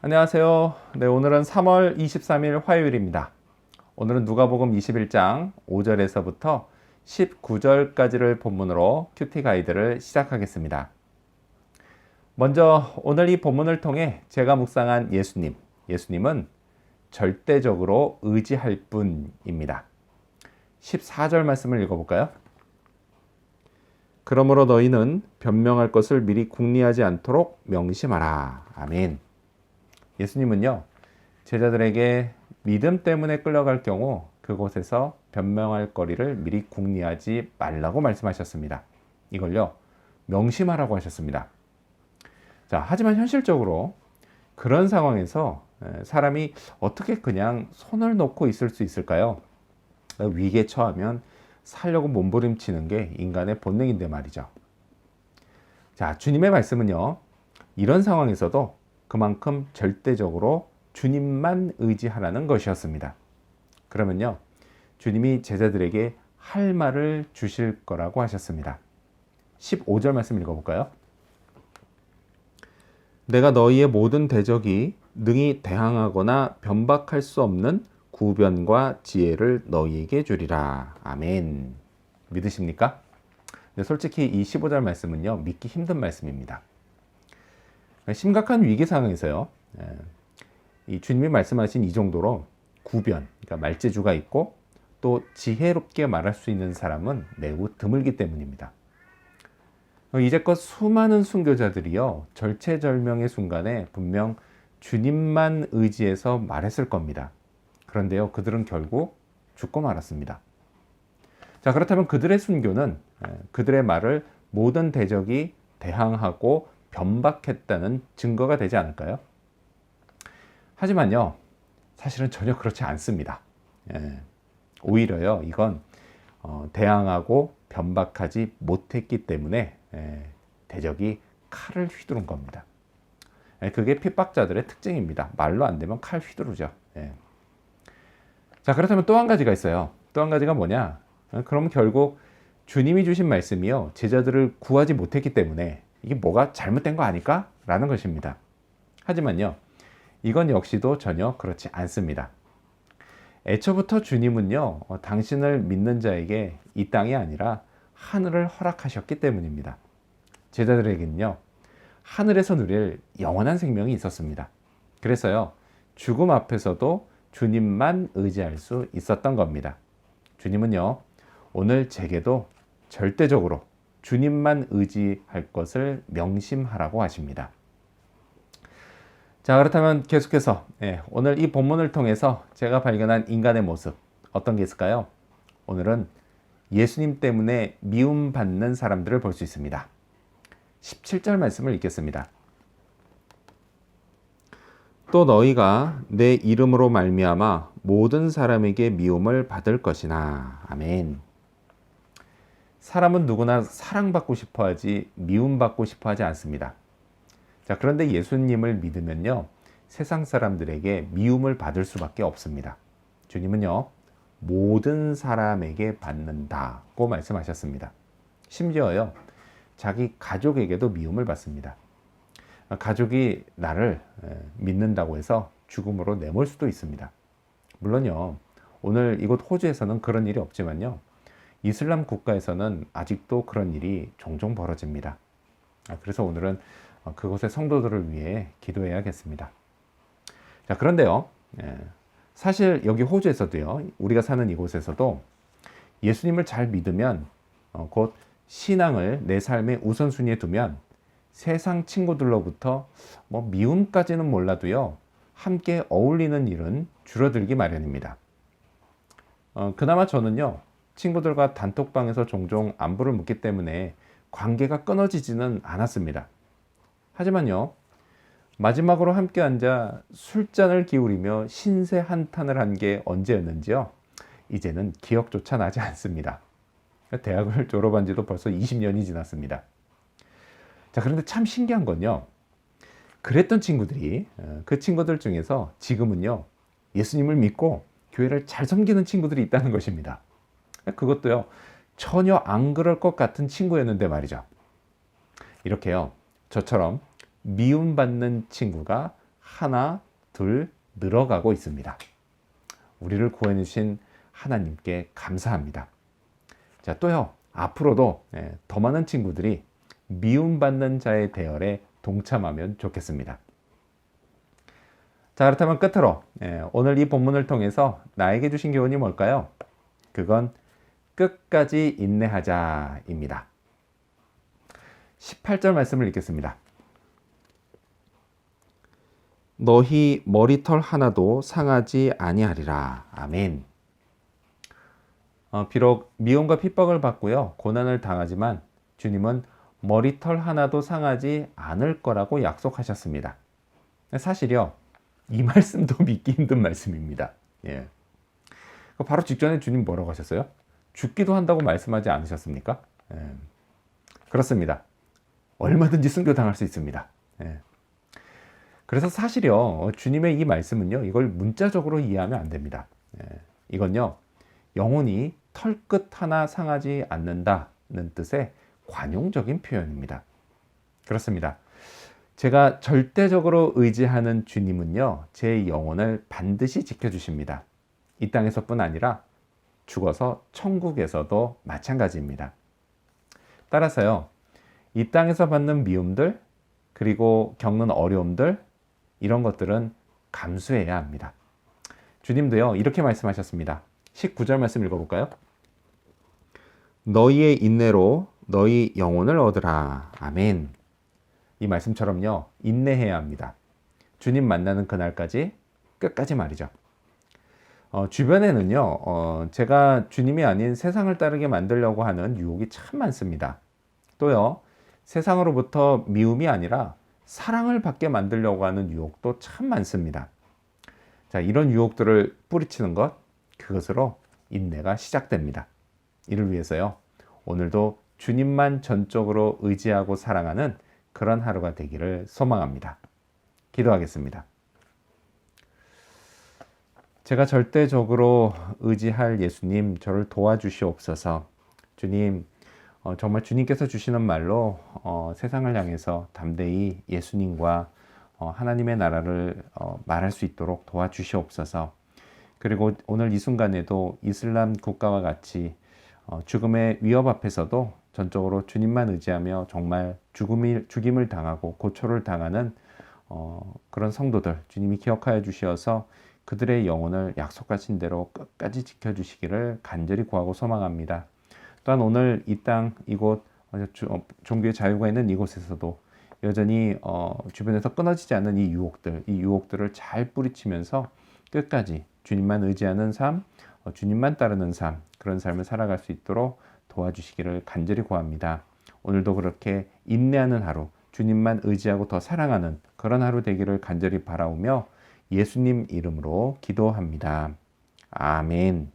안녕하세요. 네, 오늘은 3월 23일 화요일입니다. 오늘은 누가복음 21장 5절에서부터 19절까지를 본문으로 큐티 가이드를 시작하겠습니다. 먼저 오늘 이 본문을 통해 제가 묵상한 예수님은 절대적으로 의지할 분입니다. 14절 말씀을 읽어볼까요? 그러므로 너희는 변명할 것을 미리 궁리하지 않도록 명심하라. 아멘. 예수님은요, 제자들에게 믿음 때문에 끌려갈 경우 그곳에서 변명할 거리를 미리 궁리하지 말라고 말씀하셨습니다. 이걸요, 명심하라고 하셨습니다. 자, 하지만 현실적으로 그런 상황에서 사람이 어떻게 그냥 손을 놓고 있을 수 있을까요? 위기에 처하면 살려고 몸부림치는 게 인간의 본능인데 말이죠. 자, 주님의 말씀은요, 이런 상황에서도 그만큼 절대적으로 주님만 의지하라는 것이었습니다. 그러면요, 주님이 제자들에게 할 말을 주실 거라고 하셨습니다. 15절 말씀 읽어볼까요? 내가 너희의 모든 대적이 능히 대항하거나 변박할 수 없는 구변과 지혜를 너희에게 주리라. 아멘. 믿으십니까? 근데 솔직히 이 15절 말씀은요, 믿기 힘든 말씀입니다. 심각한 위기 상황에서요, 이 주님이 말씀하신 이 정도로 구변, 그러니까 말재주가 있고 또 지혜롭게 말할 수 있는 사람은 매우 드물기 때문입니다. 이제껏 수많은 순교자들이요, 절체절명의 순간에 분명 주님만 의지해서 말했을 겁니다. 그런데요, 그들은 결국 죽고 말았습니다. 자, 그렇다면 그들의 순교는 그들의 말을 모든 대적이 대항하고 변박했다는 증거가 되지 않을까요? 하지만요, 사실은 전혀 그렇지 않습니다. 오히려요, 이건 대항하고 변박하지 못했기 때문에 대적이 칼을 휘두른 겁니다. 그게 핍박자들의 특징입니다. 말로 안 되면 칼 휘두르죠. 자, 그렇다면 또 한 가지가 있어요. 또 한 가지가 뭐냐? 그럼 결국 주님이 주신 말씀이요, 제자들을 구하지 못했기 때문에 이게 뭐가 잘못된 거 아닐까? 라는 것입니다. 하지만요, 이건 역시도 전혀 그렇지 않습니다. 애초부터 주님은요, 당신을 믿는 자에게 이 땅이 아니라 하늘을 허락하셨기 때문입니다. 제자들에게는요, 하늘에서 누릴 영원한 생명이 있었습니다. 그래서요, 죽음 앞에서도 주님만 의지할 수 있었던 겁니다. 주님은요, 오늘 제게도 절대적으로 주님만 의지할 것을 명심하라고 하십니다. 자, 그렇다면 계속해서 오늘 이 본문을 통해서 제가 발견한 인간의 모습, 어떤 게 있을까요? 오늘은 예수님 때문에 미움받는 사람들을 볼 수 있습니다. 17절 말씀을 읽겠습니다. 또 너희가 내 이름으로 말미암아 모든 사람에게 미움을 받을 것이나. 아멘. 사람은 누구나 사랑받고 싶어하지 미움받고 싶어하지 않습니다. 자, 그런데 예수님을 믿으면요, 세상 사람들에게 미움을 받을 수밖에 없습니다. 주님은요, 모든 사람에게 받는다고 말씀하셨습니다. 심지어요, 자기 가족에게도 미움을 받습니다. 가족이 나를 믿는다고 해서 죽음으로 내몰 수도 있습니다. 물론요, 오늘 이곳 호주에서는 그런 일이 없지만요, 이슬람 국가에서는 아직도 그런 일이 종종 벌어집니다. 그래서 오늘은 그곳의 성도들을 위해 기도해야겠습니다. 자, 그런데요, 사실 여기 호주에서도요, 우리가 사는 이곳에서도 예수님을 잘 믿으면 곧 신앙을 내 삶의 우선순위에 두면 세상 친구들로부터 미움까지는 몰라도요, 함께 어울리는 일은 줄어들기 마련입니다. 그나마 저는요, 친구들과 단톡방에서 종종 안부를 묻기 때문에 관계가 끊어지지는 않았습니다. 하지만요, 마지막으로 함께 앉아 술잔을 기울이며 신세 한탄을 한 게 언제였는지요, 이제는 기억조차 나지 않습니다. 대학을 졸업한 지도 벌써 20년이 지났습니다. 자, 그런데 참 신기한 건요, 그랬던 친구들이, 그 친구들 중에서 지금은요, 예수님을 믿고 교회를 잘 섬기는 친구들이 있다는 것입니다. 그것도요, 전혀 안 그럴 것 같은 친구였는데 말이죠. 이렇게요, 저처럼 미움받는 친구가 하나, 둘 늘어가고 있습니다. 우리를 구원해 주신 하나님께 감사합니다. 자, 또요. 앞으로도 더 많은 친구들이 미움받는 자의 대열에 동참하면 좋겠습니다. 자, 그렇다면 끝으로 오늘 이 본문을 통해서 나에게 주신 교훈이 뭘까요? 그건 끝까지 인내하자입니다. 18절 말씀을 읽겠습니다. 너희 머리털 하나도 상하지 아니하리라. 아멘. 비록 미움과 핍박을 받고요, 고난을 당하지만 주님은 머리털 하나도 상하지 않을 거라고 약속하셨습니다. 사실요, 이 말씀도 믿기 힘든 말씀입니다. 예. 바로 직전에 주님 뭐라고 하셨어요? 죽기도 한다고 말씀하지 않으셨습니까? 예. 그렇습니다. 얼마든지 순교당할 수 있습니다. 예. 그래서 사실요, 주님의 이 말씀은요, 이걸 문자적으로 이해하면 안 됩니다. 예. 이건요, 영혼이 털끝 하나 상하지 않는다는 뜻의 관용적인 표현입니다. 그렇습니다. 제가 절대적으로 의지하는 주님은요, 제 영혼을 반드시 지켜주십니다. 이 땅에서뿐 아니라 죽어서 천국에서도 마찬가지입니다. 따라서요, 이 땅에서 받는 미움들, 그리고 겪는 어려움들, 이런 것들은 감수해야 합니다. 주님도요, 이렇게 말씀하셨습니다. 19절 말씀 읽어볼까요? 너희의 인내로 너희 영혼을 얻으라. 아멘. 이 말씀처럼요, 인내해야 합니다. 주님 만나는 그날까지, 끝까지 말이죠. 주변에는요, 제가 주님이 아닌 세상을 따르게 만들려고 하는 유혹이 참 많습니다. 또요, 세상으로부터 미움이 아니라 사랑을 받게 만들려고 하는 유혹도 참 많습니다. 자, 이런 유혹들을 뿌리치는 것, 그것으로 인내가 시작됩니다. 이를 위해서요, 오늘도 주님만 전적으로 의지하고 사랑하는 그런 하루가 되기를 소망합니다. 기도하겠습니다. 제가 절대적으로 의지할 예수님, 저를 도와주시옵소서. 주님, 정말 주님께서 주시는 말로 세상을 향해서 담대히 예수님과 하나님의 나라를 말할 수 있도록 도와주시옵소서. 그리고 오늘 이 순간에도 이슬람 국가와 같이 죽음의 위협 앞에서도 전적으로 주님만 의지하며 정말 죽임을 당하고 고초를 당하는 그런 성도들, 주님이 기억하여 주시어서 그들의 영혼을 약속하신 대로 끝까지 지켜주시기를 간절히 구하고 소망합니다. 또한 오늘 이 땅, 이곳, 종교의 자유가 있는 이곳에서도 여전히 주변에서 끊어지지 않는 이 유혹들을 잘 뿌리치면서 끝까지 주님만 의지하는 삶, 주님만 따르는 삶, 그런 삶을 살아갈 수 있도록 도와주시기를 간절히 구합니다. 오늘도 그렇게 인내하는 하루, 주님만 의지하고 더 사랑하는 그런 하루 되기를 간절히 바라오며 예수님 이름으로 기도합니다. 아멘.